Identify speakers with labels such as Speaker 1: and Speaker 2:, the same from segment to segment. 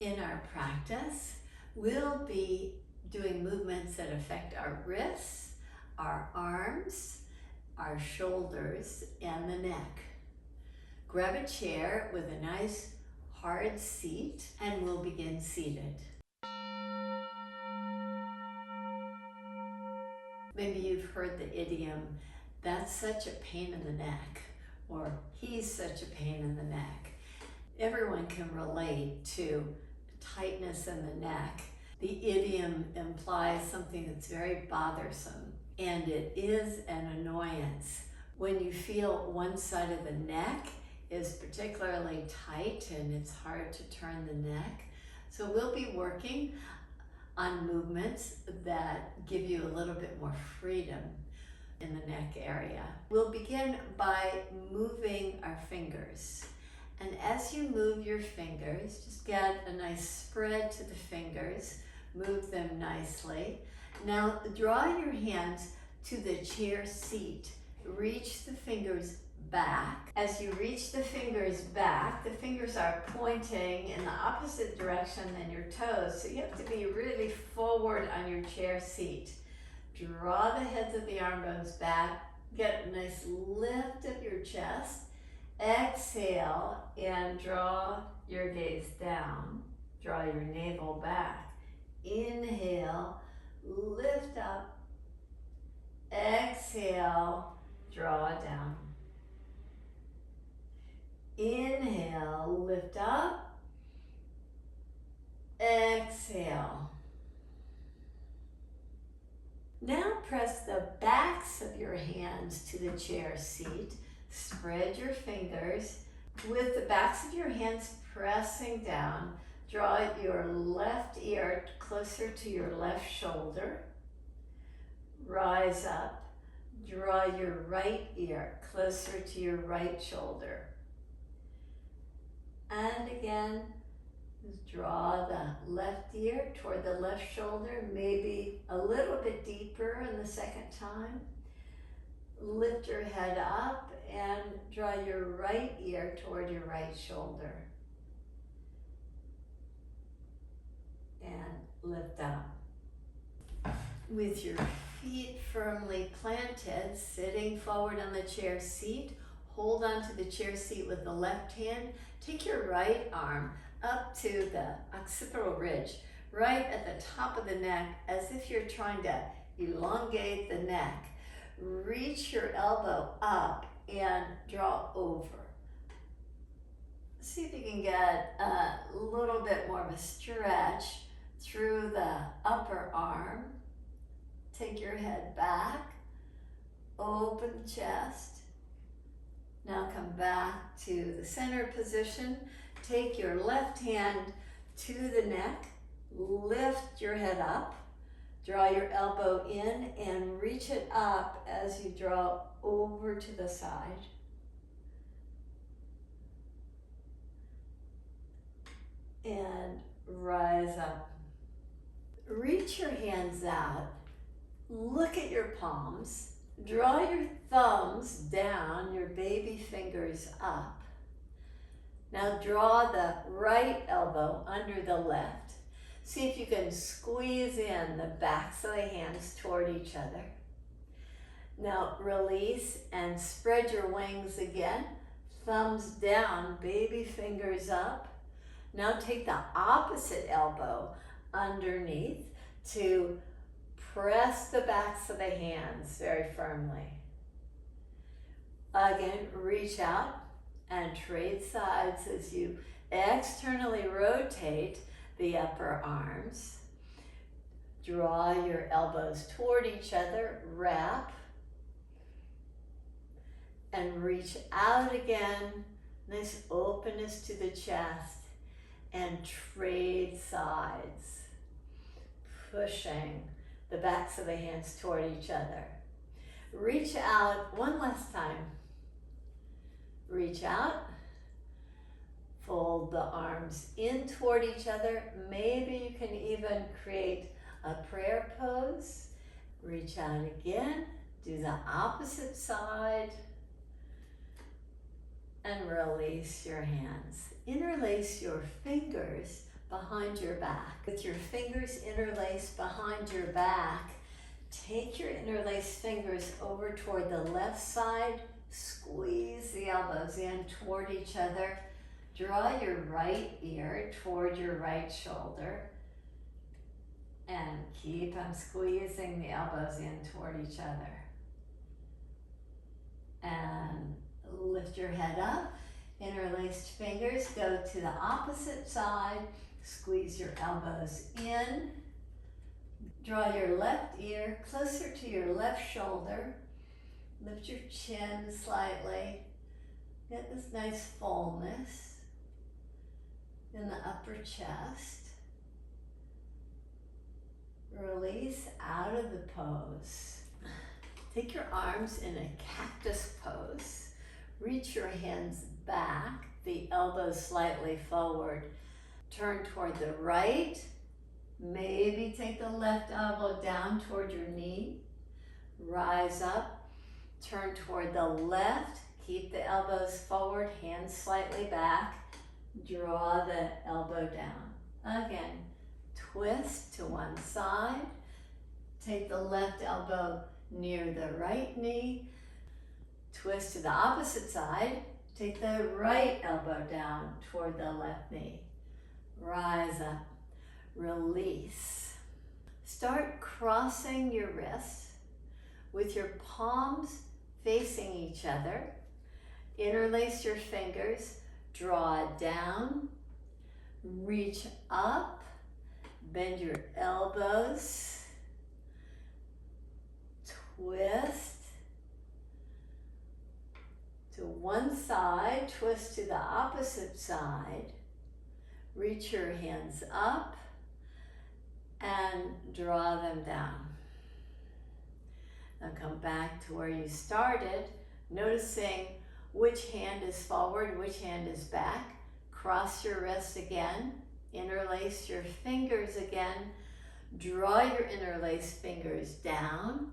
Speaker 1: In our practice, we'll be doing movements that affect our wrists, our arms, our shoulders, and the neck. Grab a chair with a nice hard seat, and we'll begin seated. Maybe you've heard the idiom, "That's such a pain in the neck," or "He's such a pain in the neck." Everyone can relate to tightness in the neck. The idiom implies something that's very bothersome, and it is an annoyance. When you feel one side of the neck is particularly tight and it's hard to turn the neck. So we'll be working on movements that give you a little bit more freedom in the neck area. We'll begin by moving our fingers. And as you move your fingers, just get a nice spread to the fingers, move them nicely. Now draw your hands to the chair seat. Reach the fingers back. As you reach the fingers back, the fingers are pointing in the opposite direction than your toes, so you have to be really forward on your chair seat. Draw the heads of the arm bones back, get a nice lift of your chest. Exhale and draw your gaze down. Draw your navel back. Inhale, lift up. Exhale, draw down. Inhale, lift up. Exhale. Now press the backs of your hands to the chair seat. Spread your fingers. With the backs of your hands pressing down, draw your left ear closer to your left shoulder. Rise up. Draw your right ear closer to your right shoulder. And again, draw the left ear toward the left shoulder, maybe a little bit deeper in the second time. Lift your head up and draw your right ear toward your right shoulder. And lift up. With your feet firmly planted, sitting forward on the chair seat, hold onto the chair seat with the left hand. Take your right arm up to the occipital ridge, right at the top of the neck, as if you're trying to elongate the neck. Reach your elbow up and draw over. See if you can get a little bit more of a stretch through the upper arm. Take your head back, open the chest. Now come back to the center position. Take your left hand to the neck, lift your head up. Draw your elbow in and reach it up as you draw over to the side. And rise up. Reach your hands out. Look at your palms. Draw your thumbs down, your baby fingers up. Now draw the right elbow under the left. See if you can squeeze in the backs of the hands toward each other. Now release and spread your wings again. Thumbs down, baby fingers up. Now take the opposite elbow underneath to press the backs of the hands very firmly. Again, reach out and trade sides as you externally rotate the upper arms. Draw your elbows toward each other, wrap, and reach out again. Nice openness to the chest, and trade sides, pushing the backs of the hands toward each other. Reach out one last time. Reach out. Fold the arms in toward each other. Maybe you can even create a prayer pose. Reach out again. Do the opposite side. And release your hands. Interlace your fingers behind your back. With your fingers interlaced behind your back, take your interlaced fingers over toward the left side. Squeeze the elbows in toward each other. Draw your right ear toward your right shoulder. And keep on squeezing the elbows in toward each other. And lift your head up. Interlaced fingers go to the opposite side. Squeeze your elbows in. Draw your left ear closer to your left shoulder. Lift your chin slightly. Get this nice fullness in the upper chest. Release out of the pose. Take your arms in a cactus pose. Reach your hands back, the elbows slightly forward. Turn toward the right. Maybe take the left elbow down toward your knee. Rise up. Turn toward the left. Keep the elbows forward, hands slightly back. Draw the elbow down. Again, twist to one side. Take the left elbow near the right knee. Twist to the opposite side. Take the right elbow down toward the left knee. Rise up. Release. Start crossing your wrists with your palms facing each other. Interlace your fingers. Draw down. Reach up. Bend your elbows. Twist to one side, twist to the opposite side. Reach your hands up and draw them down. Now come back to where you started, noticing which hand is forward, which hand is back. Cross your wrists again, interlace your fingers again. Draw your interlaced fingers down.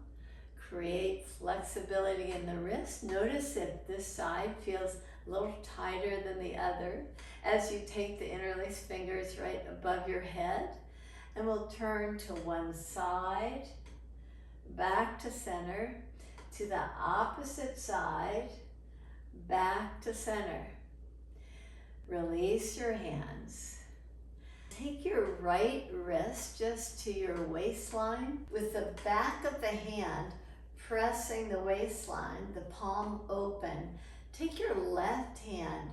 Speaker 1: Create flexibility in the wrist. Notice if this side feels a little tighter than the other as you take the interlaced fingers right above your head. And we'll turn to one side, back to center, to the opposite side, back to center. Release your hands. Take your right wrist just to your waistline with the back of the hand pressing the waistline, the palm open. Take your left hand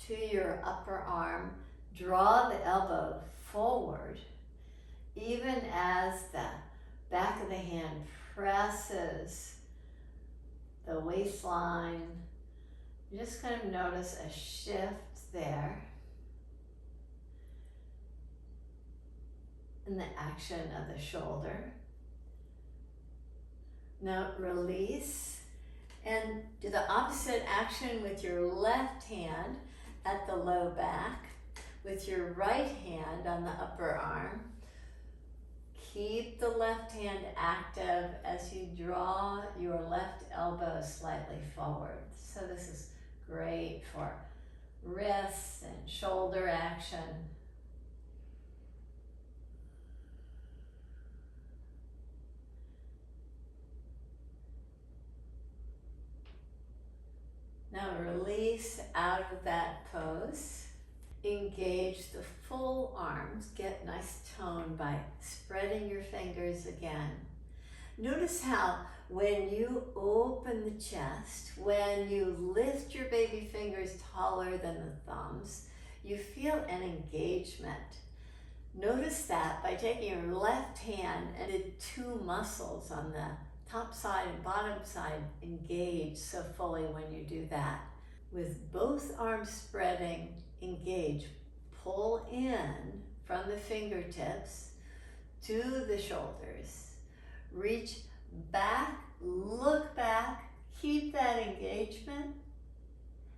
Speaker 1: to your upper arm. Draw the elbow forward, even as the back of the hand presses the waistline. You just kind of notice a shift there in the action of the shoulder. Now release and do the opposite action with your left hand at the low back, with your right hand on the upper arm. Keep the left hand active as you draw your left elbow slightly forward. So this is great for wrists and shoulder action. Now release out of that pose. Engage the full arms. Get nice tone by spreading your fingers again. Notice how when you open the chest, when you lift your baby fingers taller than the thumbs, you feel an engagement. Notice that by taking your left hand and the two muscles on the top side and bottom side engage so fully when you do that. With both arms spreading, engage. Pull in from the fingertips to the shoulders. Reach back, look back, keep that engagement,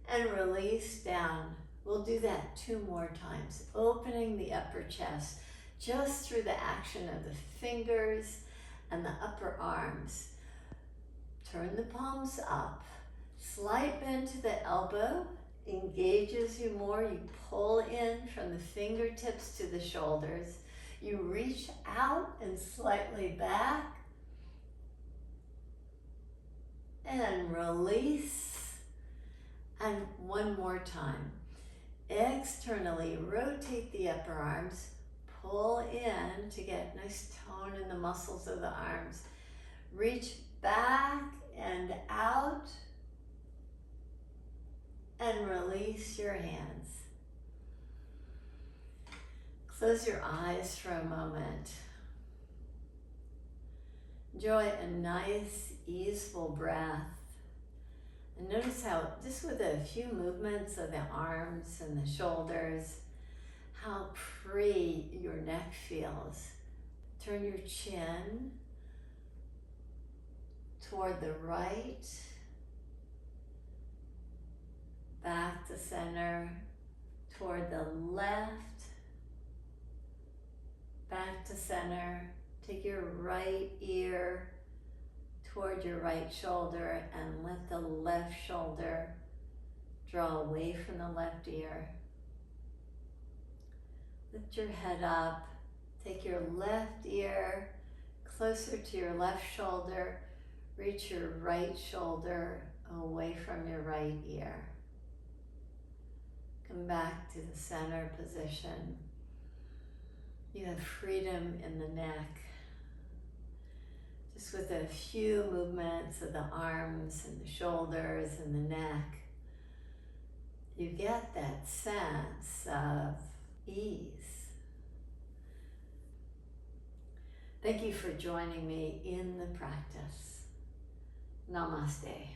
Speaker 1: and release down. We'll do that 2 more times, opening the upper chest just through the action of the fingers and the upper arms. Turn the palms up, slight bend to the elbow, engages you more. You pull in from the fingertips to the shoulders. You reach out and slightly back. And release. And one more time. Externally rotate the upper arms. Pull in to get nice tone in the muscles of the arms. Reach back and out. And release your hands. Close your eyes for a moment. Enjoy a nice, easeful breath. And notice how, just with a few movements of the arms and the shoulders, how free your neck feels. Turn your chin toward the right, back to center, toward the left, back to center. Take your right ear toward your right shoulder and let the left shoulder draw away from the left ear. Lift your head up. Take your left ear closer to your left shoulder. Reach your right shoulder away from your right ear. Come back to the center position. You have freedom in the neck. Just with a few movements of the arms and the shoulders and the neck, you get that sense of ease. Thank you for joining me in the practice. Namaste.